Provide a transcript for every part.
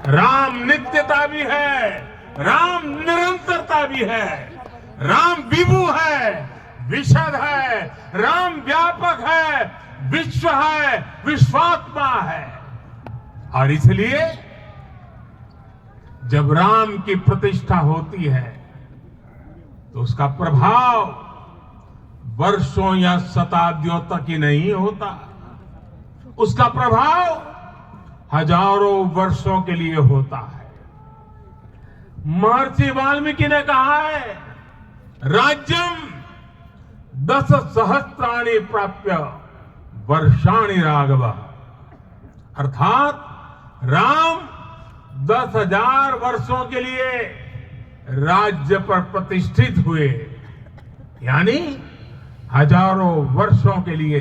राम नित्यता भी है, राम निरंतरता भी है, राम विभु है, विशद है, राम व्यापक है, विश्व है, विश्वात्मा है। और इसलिए जब राम की प्रतिष्ठा होती है तो उसका प्रभाव वर्षों या शताब्दियों तक ही नहीं होता, उसका प्रभाव हजारों वर्षों के लिए होता है। महर्षि वाल्मीकि ने कहा है, राज्यम 10 सहस्त्राणि प्राप्य वर्षाणि राघव, अर्थात राम 10,000 वर्षों के लिए राज्य पर प्रतिष्ठित हुए, यानी हजारों वर्षों के लिए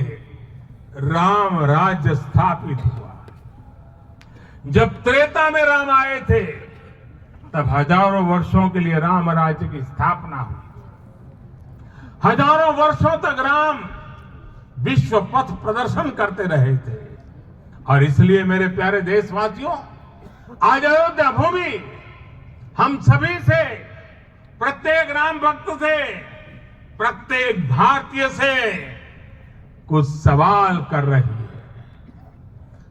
राम राज्य स्थापित हुआ। जब त्रेता में राम आए थे तब हजारों वर्षों के लिए राम राज्य की स्थापना हुई। हजारों वर्षों तक राम विश्व पथ प्रदर्शन करते रहे थे। और इसलिए मेरे प्यारे देशवासियों, आज अयोध्या भूमि हम सभी से, प्रत्येक राम भक्त से, प्रत्येक भारतीय से कुछ सवाल कर रही है।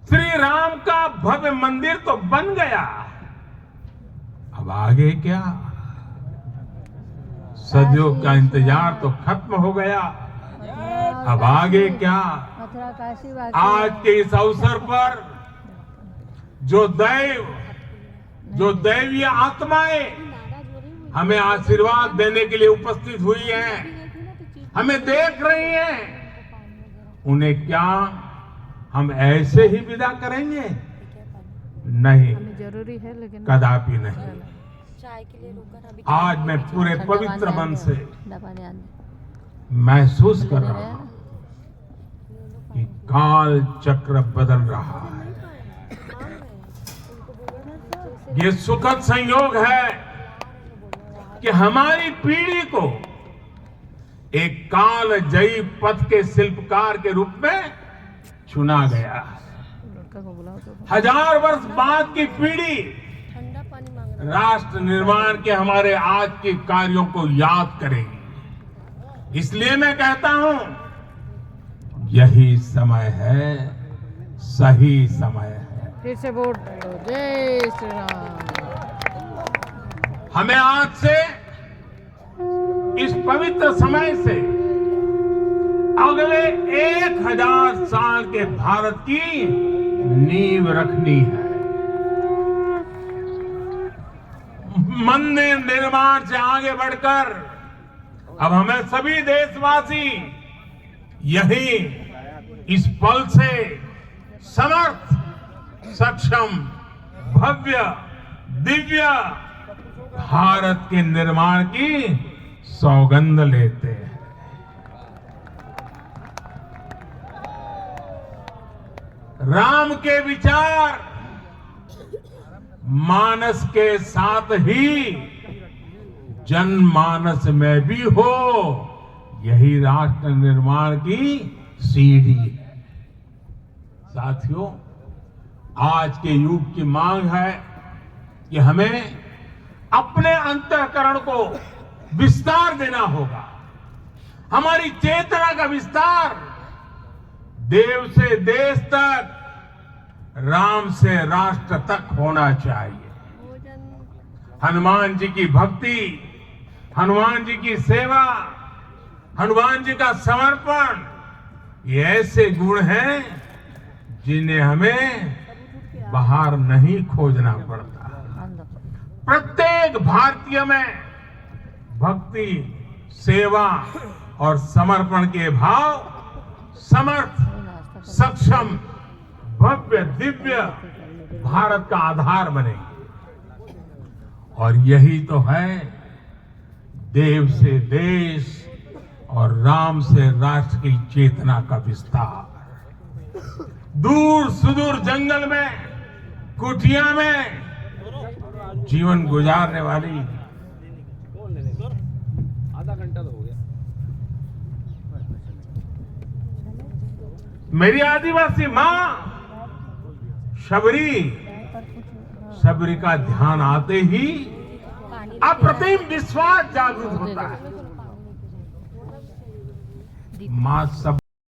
श्री राम का भव्य मंदिर तो बन गया, अब आगे क्या? सदियों का इंतजार तो खत्म हो गया, अब आगे क्या? आज के इस अवसर पर जो दैवीय आत्माएं हमें आशीर्वाद देने के लिए उपस्थित हुई हैं, हमें देख रही हैं, उन्हें क्या हम ऐसे ही विदा करेंगे? नहीं, जरूरी है लेकिन कदापि नहीं। आज मैं पूरे पवित्र मन से महसूस कर रहा हूं कि काल चक्र बदल रहा है। ये सुखद संयोग है कि हमारी पीढ़ी को एक काल जयी पथ के शिल्पकार के रूप में चुना गया है। 1000 वर्ष बाद की पीढ़ी राष्ट्र निर्माण के हमारे आज के कार्यों को याद करेगी। इसलिए मैं कहता हूं, यही समय है, सही समय है। फिर से वोट डालो। जय श्री राम। हमें आज से, इस पवित्र समय से अगले 1000 साल के भारत की नींव रखनी है। मंदिर निर्माण से आगे बढ़कर अब हमें सभी देशवासी यही इस पल से समर्थ, सक्षम, भव्य, दिव्य भारत के निर्माण की सौगंध लेते हैं। राम के विचार मानस के साथ ही जनमानस में भी हो, यही राष्ट्र निर्माण की सीढ़ी है। साथियों, आज के युग की मांग है कि हमें अपने अंतःकरण को विस्तार देना होगा। हमारी चेतना का विस्तार देव से देश तक, राम से राष्ट्र तक होना चाहिए। हनुमान जी की भक्ति, हनुमान जी की सेवा, हनुमान जी का समर्पण, ये ऐसे गुण हैं जिन्हें हमें बाहर नहीं खोजना पड़ता। प्रत्येक भारतीय में भक्ति, सेवा और समर्पण के भाव समर्थ, सक्षम, भव्य, दिव्य भारत का आधार बनेंगे। और यही तो है देव से देश और राम से राष्ट्र की चेतना का विस्तार। दूर सुदूर जंगल में, कुटिया में जीवन गुजारने वाली, आधा घंटा तो हो गया। मेरी आदिवासी मां शबरी का ध्यान आते ही अप्रतिम विश्वास जागृत होता है। मां सब